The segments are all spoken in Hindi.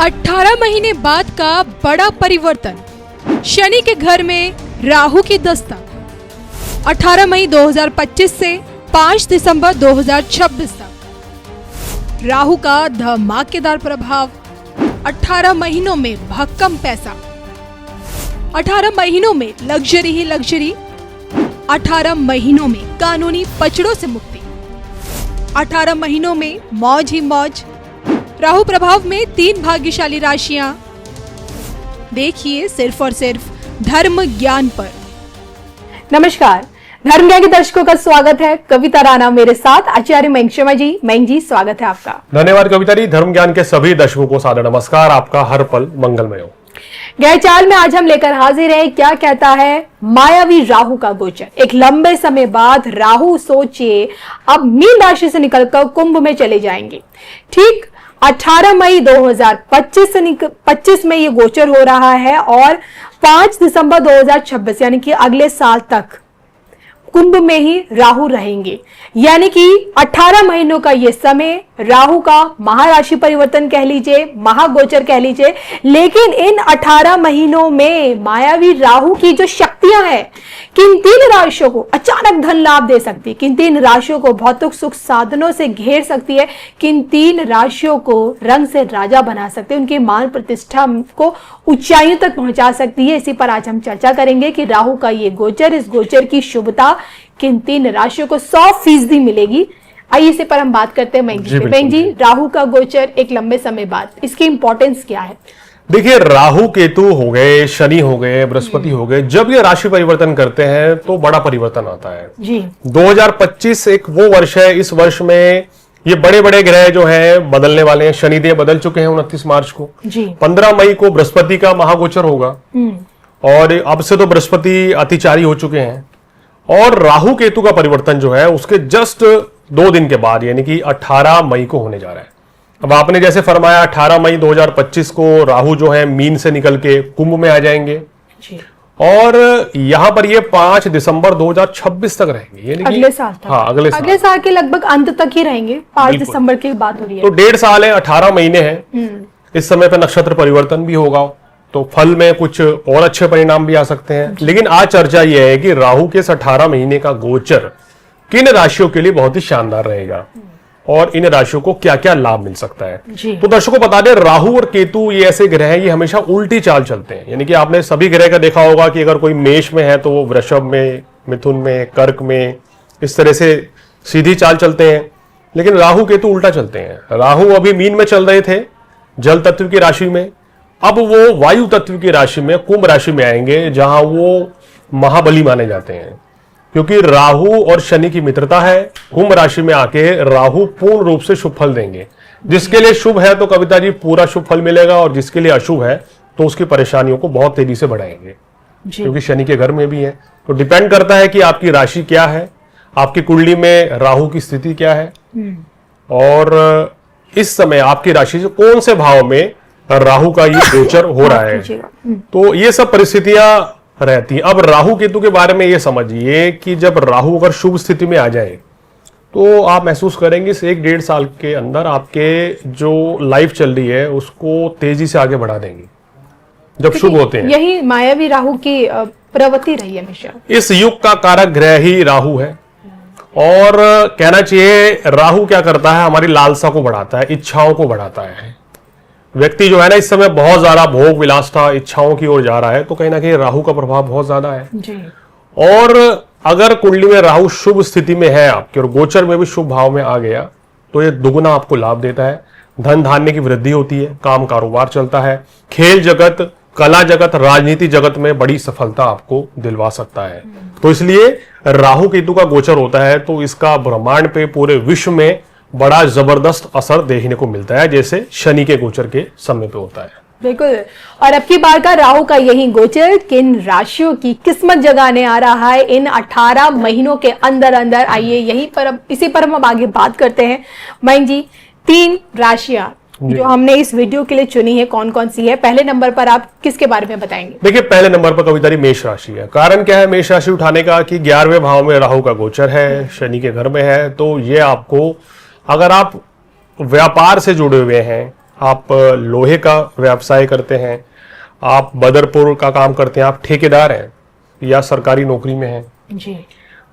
18 महीने बाद का बड़ा परिवर्तन, शनि के घर में राहु की दस्तक। 18 मई 2025 से 5 दिसंबर 2026 तक राहु का धमाकेदार प्रभाव। 18 महीनों में भक्कम पैसा, 18 महीनों में लग्जरी ही लग्जरी, 18 महीनों में कानूनी पचड़ों से मुक्ति, 18 महीनों में मौज ही मौज। राहु प्रभाव में 3 भाग्यशाली राशियां। देखिए सिर्फ और सिर्फ धर्म ज्ञान पर। नमस्कार, धर्म ज्ञान के दर्शकों का स्वागत है। कविता राणा मेरे साथ, आचार्य मयंक शर्मा जी। मयंक जी, स्वागत है आपका। धन्यवाद कविता जी। धर्म ज्ञान के सभी दर्शकों को सादर नमस्कार। आपका हर पल मंगलमय हो। गए चाल में आज हम लेकर हाजिर हैं, क्या कहता है मायावी राहु का गोचर। एक लंबे समय बाद राहु, सोचिए, अब मीन राशि से निकलकर कुंभ में चले जाएंगे। ठीक 18 मई 2025 में ये गोचर हो रहा है और 5 दिसंबर 2026 यानी कि अगले साल तक कुंभ में ही राहु रहेंगे। यानी कि 18 महीनों का ये समय राहु का महाराशि परिवर्तन कह लीजिए, महागोचर कह लीजिए। लेकिन इन 18 महीनों में मायावी राहु की जो शक्तियां हैं, किन 3 राशियों को अचानक धन लाभ दे सकती है, किन 3 राशियों को भौतिक सुख साधनों से घेर सकती है, किन 3 राशियों को रंग से राजा बना सकती है, उनकी मान प्रतिष्ठा को ऊंचाइयों तक पहुंचा सकती है। इसी पर आज हम चर्चा करेंगे कि राहु का ये गोचर, इस गोचर की शुभता किन 3 राशियों को 100% मिलेगी। आइए इसी पर हम बात करते हैं। मयंक जी, राहु का गोचर एक लंबे समय बाद, इसकी इंपॉर्टेंस क्या है? देखिए, राहु केतु हो गए, शनि हो गए, बृहस्पति हो गए, जब ये राशि परिवर्तन करते हैं तो बड़ा परिवर्तन आता है जी। 2025 एक वो वर्ष है, इस वर्ष में ये बड़े बड़े ग्रह जो हैं बदलने वाले हैं। शनिदेव बदल चुके हैं 29 मार्च को जी। 15 मई को बृहस्पति का महागोचर होगा और अब से तो बृहस्पति अतिचारी हो चुके हैं। और राहु केतु का परिवर्तन जो है उसके जस्ट 2 दिन के बाद यानी कि 18 मई को होने जा रहा है। अब आपने जैसे फरमाया 18 मई 2025 को राहु जो है मीन से निकल के कुंभ में आ जाएंगे जी। और यहां पर ये 5 दिसंबर 2026 तक रहेंगे, यानी अगले साल तक। हाँ, अगले साल के लगभग अंत तक ही रहेंगे। 5 दिसंबर की बात हो रही है तो 1.5 साल है, 18 महीने हैं। इस समय पर नक्षत्र परिवर्तन भी होगा तो फल में कुछ और अच्छे परिणाम भी आ सकते हैं। लेकिन आज चर्चा यह है कि राहु के 18 महीने का गोचर किन राशियों के लिए बहुत ही शानदार रहेगा और इन राशियों को क्या क्या लाभ मिल सकता है। तो दर्शकों बता दें, राहु और केतु ये ऐसे ग्रह हैं, ये हमेशा उल्टी चाल चलते हैं। यानी कि आपने सभी ग्रह का देखा होगा कि अगर कोई मेष में है तो वो वृषभ में, मिथुन में, कर्क में, इस तरह से सीधी चाल चलते हैं। लेकिन राहु केतु उल्टा चलते हैं। राहु अभी मीन में चल रहे थे, जल तत्व की राशि में, अब वो वायु तत्व की राशि में, कुंभ राशि में आएंगे, जहां वो महाबली माने जाते हैं क्योंकि राहु और शनि की मित्रता है। कुंभ राशि में आके राहु पूर्ण रूप से शुभ फल देंगे। जिसके लिए शुभ है तो कविता जी पूरा शुभ फल मिलेगा और जिसके लिए अशुभ है तो उसकी परेशानियों को बहुत तेजी से बढ़ाएंगे क्योंकि शनि के घर में भी है। तो डिपेंड करता है कि आपकी राशि क्या है, आपकी कुंडली में राहु की स्थिति क्या है और इस समय आपकी राशि से कौन से भाव में राहु का ये गोचर हो रहा है। तो ये सब परिस्थितियां रहती हैं। अब राहु केतु के बारे में ये समझिए कि जब राहु अगर शुभ स्थिति में आ जाए तो आप महसूस करेंगे इस 1-1.5 साल के अंदर आपके जो लाइफ चल रही है उसको तेजी से आगे बढ़ा देंगे जब शुभ होते हैं। यही मायावी राहु की प्रवृत्ति रही है हमेशा। इस युग का कारक ग्रह ही राहु है और कहना चाहिए राहु क्या करता है, हमारी लालसा को बढ़ाता है, इच्छाओं को बढ़ाता है। व्यक्ति जो है ना इस समय बहुत ज्यादा भोग विलासता इच्छाओं की ओर जा रहा है तो कहीं ना कहीं राहु का प्रभाव बहुत ज्यादा है जी। और अगर कुंडली में राहु शुभ स्थिति में है आपके और गोचर में भी शुभ भाव में आ गया तो ये दुगुना आपको लाभ देता है। धन धान्य की वृद्धि होती है, काम कारोबार चलता है, खेल जगत, कला जगत, राजनीति जगत में बड़ी सफलता आपको दिलवा सकता है। तो इसलिए राहु केतु का गोचर होता है तो इसका ब्रह्मांड पे, पूरे विश्व में बड़ा जबरदस्त असर देखने को मिलता है, जैसे शनि के गोचर के समय पे होता है। बिल्कुल। और अब की बार का राहु का यही गोचर किन राशियों की किस्मत जगाने आ रहा है इन 18 महीनों के अंदर अंदर, आइए यहीं पर अब इसी पर हम आगे बात करते हैं। मयंक जी, 3 राशियां जो हमने इस वीडियो के लिए चुनी है, कौन कौन सी है? पहले नंबर पर आप किसके बारे में बताएंगे? देखिए, पहले नंबर पर कविता जी मेष राशि है। कारण क्या है मेष राशि उठाने का कि 11वें भाव में राहु का गोचर है, शनि के घर में है। तो ये आपको, अगर आप व्यापार से जुड़े हुए हैं, आप लोहे का व्यवसाय करते हैं, आप बदरपुर का काम करते हैं, आप ठेकेदार हैं या सरकारी नौकरी में हैं, जी,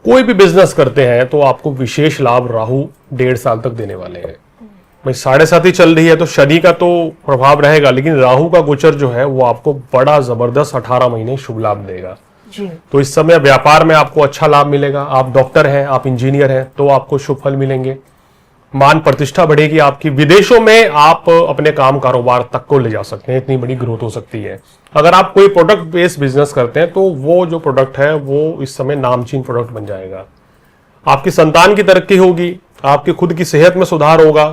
कोई भी बिजनेस करते हैं तो आपको विशेष लाभ राहु 1.5 साल तक देने वाले हैं। भाई 7.5 ही चल रही है तो शनि का तो प्रभाव रहेगा, लेकिन राहु का गोचर जो है वो आपको बड़ा जबरदस्त 18 महीने शुभ लाभ देगा। जी, तो इस समय व्यापार में आपको अच्छा लाभ मिलेगा। आप डॉक्टर हैं, आप इंजीनियर हैं तो आपको शुभ फल मिलेंगे। मान प्रतिष्ठा बढ़ेगी आपकी। विदेशों में आप अपने काम कारोबार तक को ले जा सकते हैं, इतनी बड़ी ग्रोथ हो सकती है। अगर आप कोई प्रोडक्ट बेस्ड बिजनेस करते हैं तो वो जो प्रोडक्ट है वो इस समय नामचीन प्रोडक्ट बन जाएगा। आपकी संतान की तरक्की होगी, आपकी खुद की सेहत में सुधार होगा,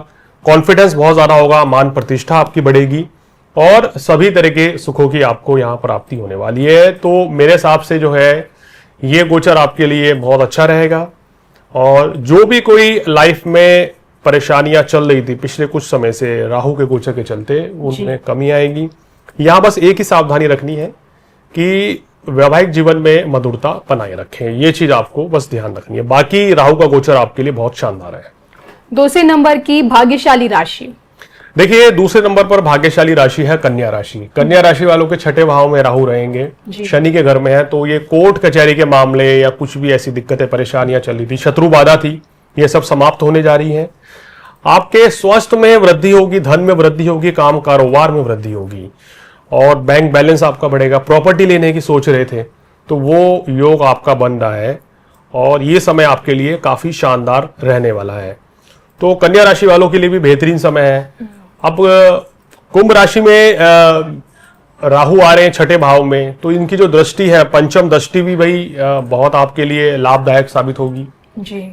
कॉन्फिडेंस बहुत ज्यादा होगा, मान प्रतिष्ठा आपकी बढ़ेगी और सभी तरह के सुखों की आपको यहां प्राप्ति होने वाली है। तो मेरे हिसाब से जो है ये गोचर आपके लिए बहुत अच्छा रहेगा। और जो भी कोई लाइफ में परेशानियां चल रही थी पिछले कुछ समय से राहु के गोचर के चलते, उनमें कमी आएगी। यहां बस एक ही सावधानी रखनी है कि वैवाहिक जीवन में मधुरता बनाए रखें, ये चीज आपको बस ध्यान रखनी है। बाकी राहु का गोचर आपके लिए बहुत शानदार है। दूसरे नंबर की भाग्यशाली राशि, देखिए दूसरे नंबर पर भाग्यशाली राशि है कन्या राशि। कन्या राशि वालों के 6ठे भाव में राहु रहेंगे, शनि के घर में है, तो ये कोर्ट कचहरी के मामले या कुछ भी ऐसी दिक्कतें परेशानियां चल रही थी, शत्रु बाधा थी, ये सब समाप्त होने जा रही हैं। आपके स्वास्थ्य में वृद्धि होगी, धन में वृद्धि होगी, काम कारोबार में वृद्धि होगी और बैंक बैलेंस आपका बढ़ेगा। प्रॉपर्टी लेने की सोच रहे थे तो वो योग आपका बन रहा है और ये समय आपके लिए काफी शानदार रहने वाला है। तो कन्या राशि वालों के लिए भी बेहतरीन समय है। अब कुंभ राशि में राहु आ रहे हैं 6ठे भाव में, तो इनकी जो दृष्टि है पंचम दृष्टि भी भाई बहुत आपके लिए लाभदायक साबित होगी। जी,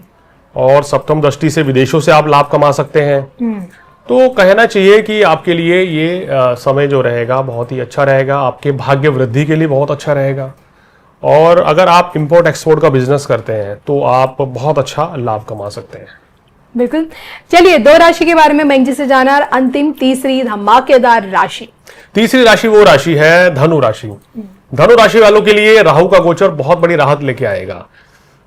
और सप्तम दृष्टि से विदेशों से आप लाभ कमा सकते हैं। तो कहना चाहिए कि आपके लिए ये समय जो रहेगा बहुत ही अच्छा रहेगा, आपके भाग्य वृद्धि के लिए बहुत अच्छा रहेगा। और अगर आप इंपोर्ट एक्सपोर्ट का बिजनेस करते हैं तो आप बहुत अच्छा लाभ कमा सकते हैं। बिल्कुल। चलिए 2 राशि के बारे में मैं जी से जाना, अंतिम तीसरी धमाकेदार राशि। तीसरी राशि वो राशि है धनु राशि। धनु राशि वालों के लिए राहु का गोचर बहुत बड़ी राहत लेके आएगा,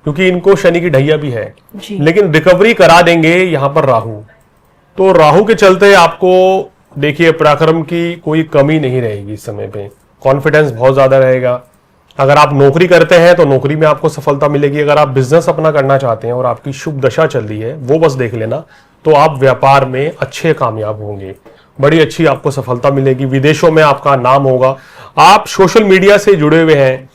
क्योंकि इनको शनि की ढैया भी है, लेकिन रिकवरी करा देंगे यहां पर राहु। तो राहु के चलते आपको देखिए पराक्रम की कोई कमी नहीं रहेगी इस समय पे, कॉन्फिडेंस बहुत ज्यादा रहेगा। अगर आप नौकरी करते हैं तो नौकरी में आपको सफलता मिलेगी। अगर आप बिजनेस अपना करना चाहते हैं और आपकी शुभ दशा चल रही है, वो बस देख लेना, तो आप व्यापार में अच्छे कामयाब होंगे, बड़ी अच्छी आपको सफलता मिलेगी। विदेशों में आपका नाम होगा। आप सोशल मीडिया से जुड़े हुए हैं,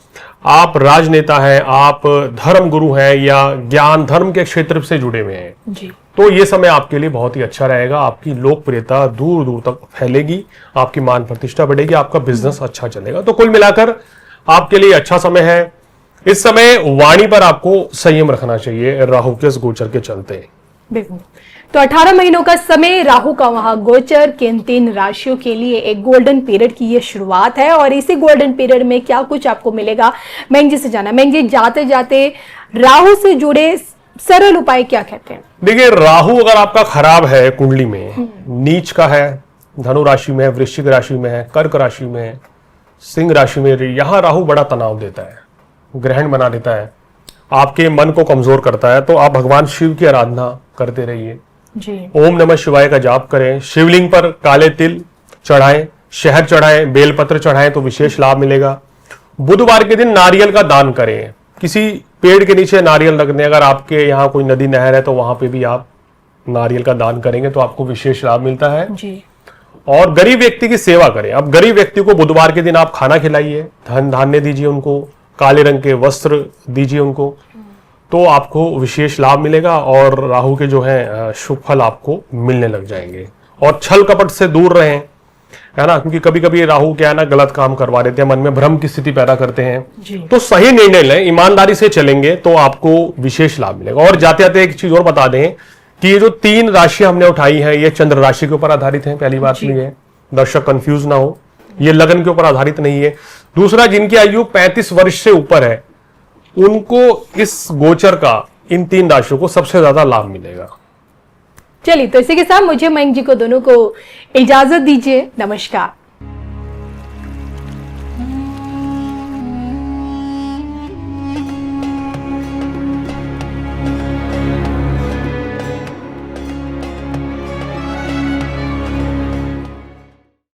आप राजनेता हैं, आप धर्म गुरु हैं या ज्ञान धर्म के क्षेत्र से जुड़े हुए हैं जी, तो ये समय आपके लिए बहुत ही अच्छा रहेगा। आपकी लोकप्रियता दूर दूर तक फैलेगी, आपकी मान प्रतिष्ठा बढ़ेगी, आपका बिजनेस अच्छा चलेगा। तो कुल मिलाकर आपके लिए अच्छा समय है। इस समय वाणी पर आपको संयम रखना चाहिए राहु के इस गोचर के चलते। बिल्कुल। तो 18 महीनों का समय राहु का वहां गोचर के इन 3 राशियों के लिए एक गोल्डन पीरियड की ये शुरुआत है। और इसी गोल्डन पीरियड में क्या कुछ आपको मिलेगा, मैंग जी से जाना। मैंग जी, जाते जाते राहु से जुड़े सरल उपाय क्या कहते हैं? देखिए राहु अगर आपका खराब है कुंडली में, नीच का है, धनु राशि में है, वृश्चिक राशि में है, कर्क राशि में है, सिंह राशि में, यहां राहु बड़ा तनाव देता है, ग्रहण बना देता है, आपके मन को कमजोर करता है। तो आप भगवान शिव की आराधना करते रहिए जी, ओम नमः शिवाय का जाप करें, शिवलिंग पर काले तिल चढ़ाएं, शहद चढ़ाएं, बेलपत्र चढ़ाएं तो विशेष लाभ मिलेगा। बुधवार के दिन नारियल का दान करें, किसी पेड़ के नीचे नारियल रख दें। अगर आपके यहाँ कोई नदी नहर है तो वहां पे भी आप नारियल का दान करेंगे तो आपको विशेष लाभ मिलता है जी। और गरीब व्यक्ति की सेवा करें। अब गरीब व्यक्ति को बुधवार के दिन आप खाना खिलाइए, धन धान्य दीजिए उनको, काले रंग के वस्त्र दीजिए उनको, तो आपको विशेष लाभ मिलेगा और राहु के जो है शुभ फल आपको मिलने लग जाएंगे। और छल कपट से दूर रहें, है ना, क्योंकि कभी कभी राहु क्या है ना गलत काम करवा देते हैं, मन में भ्रम की स्थिति पैदा करते हैं। तो सही निर्णय लें, ईमानदारी से चलेंगे तो आपको विशेष लाभ मिलेगा। और जाते जाते एक चीज और बता दें कि ये जो 3 राशियां हमने उठाई हैं ये चंद्र राशि के ऊपर आधारित हैं। पहली बात ये है, दर्शक कंफ्यूज ना हो, ये लगन के ऊपर आधारित नहीं है। दूसरा, जिनकी आयु 35 वर्ष से ऊपर है उनको इस गोचर का इन 3 राशियों को सबसे ज्यादा लाभ मिलेगा। चलिए, तो इसी के साथ मुझे मयंक जी को दोनों को इजाजत दीजिए। नमस्कार।